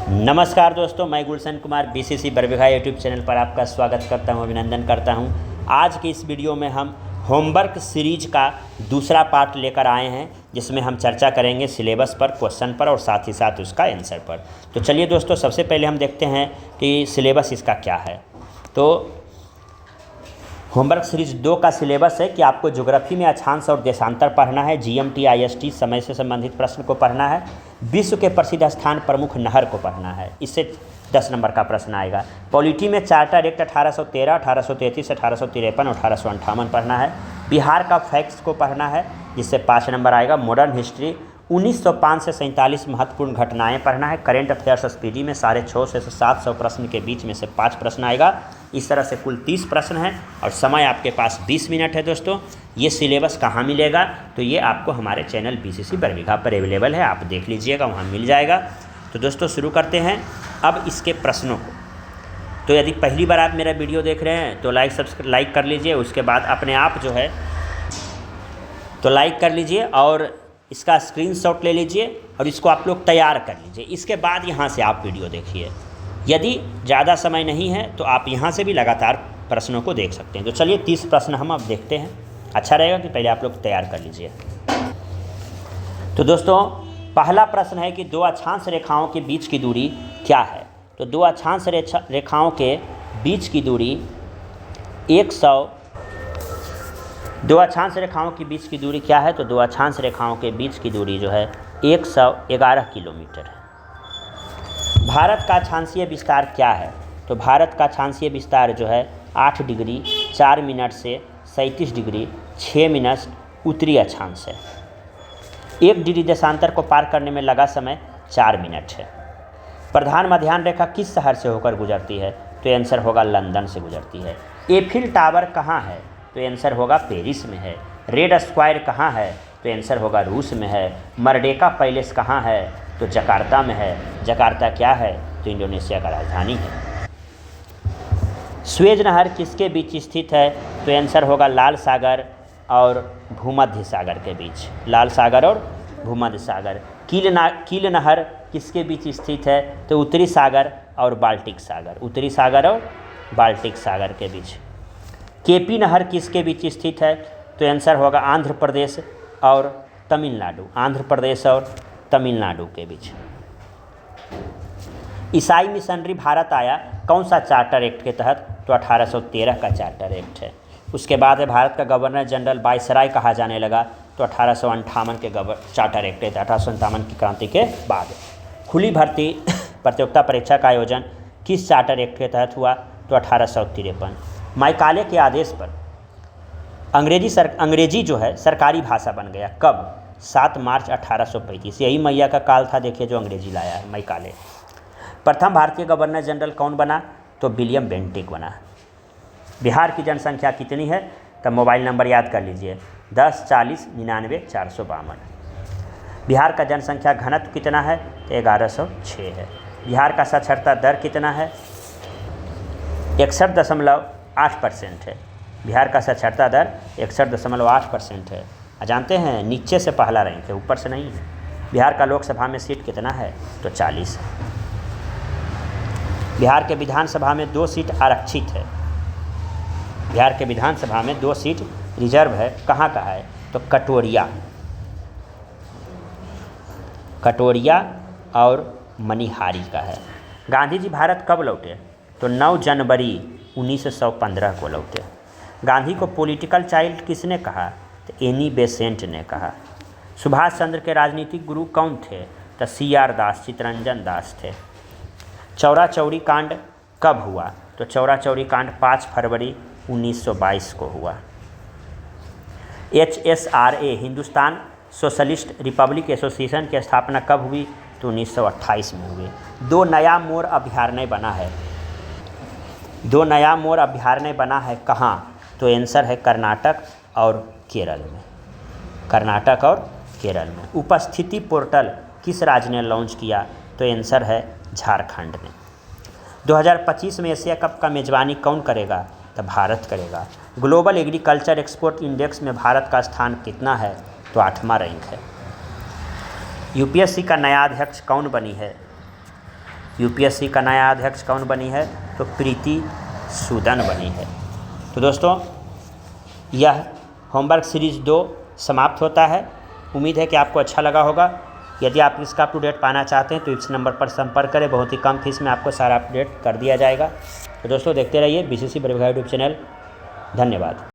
नमस्कार दोस्तों, मैं Gulshan Kumar BCC Barbigha YouTube channel पर आपका स्वागत करता हूं, अभिनंदन करता हूं। आज की इस वीडियो में हम होमवर्क सीरीज का दूसरा पार्ट लेकर आए हैं, जिसमें हम चर्चा करेंगे सिलेबस पर, क्वेश्चन पर और साथ ही साथ उसका आंसर पर। तो चलिए दोस्तों, सबसे पहले हम देखते हैं कि सिलेबस इसका क्या है। तो होमवर्क सीरीज 2 का सिलेबस है कि आपको ज्योग्राफी में अक्षांश और देशांतर पढ़ना है, जीएमटी आईएसटी समय से संबंधित प्रश्न को पढ़ना है, विश्व के प्रसिद्ध स्थान प्रमुख नहर को पढ़ना है, इससे 10 नंबर का प्रश्न आएगा। पॉलिटी में चार्टर एक्ट 1813, 1833, 1853 और 1858 पढ़ना है। बिहार का फैक्ट्स को पढ़ना है, जिससे 5 नंबर आएगा। मॉडर्न हिस्ट्री 1905 से 47 महत्वपूर्ण घटनाएं पढ़ना है। करेंट अफेयर्स स्पीडी में 650 से 700 प्रश्न के बीच में से 5 प्रश्न आएगा। इस तरह से कुल 30 प्रश्न हैं और समय आपके पास 20 मिनट है। दोस्तों, ये सिलेबस कहाँ मिलेगा? तो ये आपको हमारे चैनल बीसीसी बरबीघा पर अवेलेबल है, आप देख लीजिएगा, वहाँ मिल जाएगा। तो दोस्तों, शुरू करते हैं अब इसके प्रश्नों को। तो यदि पहली बार आप मेरा वीडियो देख रहे हैं तो लाइक कर लीजिए। उसके बाद अपने आप जो है तो लाइक कर लीजिए और इसका स्क्रीनशॉट ले लीजिए और इसको आप लोग तैयार कर लीजिए। इसके बाद यहाँ से आप वीडियो देखिए। यदि ज़्यादा समय नहीं है तो आप यहाँ से भी लगातार प्रश्नों को देख सकते हैं। तो चलिए 30 प्रश्न हम अब देखते हैं। अच्छा रहेगा कि पहले आप लोग तैयार कर लीजिए। तो दोस्तों, पहला प्रश्न है कि दो अक्षांश रेखाओं के बीच की दूरी क्या है? तो दो अक्षांश रेखाओं के बीच की दूरी 2 अक्षांश रेखाओं के बीच की दूरी क्या है? तो 2 अक्षांश रेखाओं के बीच की दूरी जो है 111 किलोमीटर है। भारत का अक्षांशीय विस्तार क्या है? तो भारत का अक्षांशीय विस्तार जो है 8 डिग्री 4 मिनट से 37 डिग्री 6 मिनट उत्तरी अक्षांश है। 1 डिग्री देशांतर को पार करने में लगा समय 4 मिनट है। प्रधान मध्याह्न रेखा किस शहर से होकर गुजरती है? तो आंसर होगा लंदन से गुजरती है। एफिल टावर कहाँ है? तो आंसर होगा पेरिस में है। रेड स्क्वायर कहाँ है? तो आंसर होगा रूस में है। मर्डेका पैलेस कहाँ है? तो जकार्ता में है। जकार्ता क्या है? तो इंडोनेशिया का राजधानी है। स्वेज नहर किसके बीच स्थित है? तो आंसर होगा लाल सागर और भूमध्य सागर के बीच। लाल सागर और भूमध्य सागर। कील नहर किसके बीच स्थित है? तो उत्तरी सागर और बाल्टिक सागर। उत्तरी सागर और बाल्टिक सागर के बीच। केपी नहर किसके बीच स्थित है? तो आंसर होगा आंध्र प्रदेश और तमिलनाडु। आंध्र प्रदेश और तमिलनाडु के बीच। ईसाई मिशनरी भारत आया कौन सा चार्टर एक्ट के तहत? तो 1813 का चार्टर एक्ट है। उसके बाद है भारत का गवर्नर जनरल वायसराय कहा जाने लगा, तो 1858 के चार्टर एक्ट है। 1857 की क्रांति के बाद। खुली भर्ती प्रतियोगिता परीक्षा का आयोजन किस चार्टर एक्ट के तहत हुआ? तो 1853। मैकाले के आदेश पर अंग्रेजी जो है सरकारी भाषा बन गया कब? 7 मार्च 1835। यही मैया का काल था, देखिए, जो अंग्रेजी लाया है मैकाले। प्रथम भारतीय गवर्नर जनरल कौन बना? तो विलियम बेंटिक बना। बिहार की जनसंख्या कितनी है? तब मोबाइल नंबर याद कर लीजिए 10 40 99 452। बिहार का जनसंख्या घनत्व कितना है? तो 1106 है। बिहार का साक्षरता दर कितना है? 61.8% है। बिहार का साक्षरता दर 61.8% है। जानते हैं, नीचे से पहला रैंक है, ऊपर से नहीं है। बिहार का लोकसभा में सीट कितना है? तो 40 है। बिहार के विधानसभा में 2 सीट आरक्षित है। बिहार के विधानसभा में 2 सीट रिजर्व है। कहाँ का है? तो कटोरिया और मनिहारी का है। गांधी जी भारत कब लौटे? तो 9 जनवरी 1915 को लौटे। गांधी को पॉलिटिकल चाइल्ड किसने कहा? तो एनी बेसेंट ने कहा। सुभाष चंद्र के राजनीतिक गुरु कौन थे? तो CR दास, चित्तरंजन दास थे। चौरा चौरी कांड कब हुआ? तो चौरा चौरी कांड 5 फरवरी 1922 को हुआ। HSRA Hindustan socialist Republic association की स्थापना कब हुई? तो 1928 में हुई। 2 नया मोर अभयारण्य बना है। 2 नया मोर अभयारण्य बना है कहाँ? तो आंसर है कर्नाटक और केरल में। कर्नाटक और केरल में। उपस्थिति पोर्टल किस राज्य ने लॉन्च किया? तो आंसर है झारखंड ने। 2025 में एशिया कप का मेज़बानी कौन करेगा? तो भारत करेगा। ग्लोबल एग्रीकल्चर एक्सपोर्ट इंडेक्स में भारत का स्थान कितना है? तो 8वां रैंक है। यूपीएससी का नया अध्यक्ष कौन बनी है? यूपीएससी का नया अध्यक्ष कौन बनी है? तो प्रीति सूदन बनी है। तो दोस्तों, यह होमवर्क सीरीज़ 2 समाप्त होता है। उम्मीद है कि आपको अच्छा लगा होगा। यदि आप इसका अपडेट पाना चाहते हैं तो इस नंबर पर संपर्क करें, बहुत ही कम फीस में आपको सारा अपडेट कर दिया जाएगा। तो दोस्तों, देखते रहिए बीसीसी बड़े भैया यूट्यूब चैनल। धन्यवाद।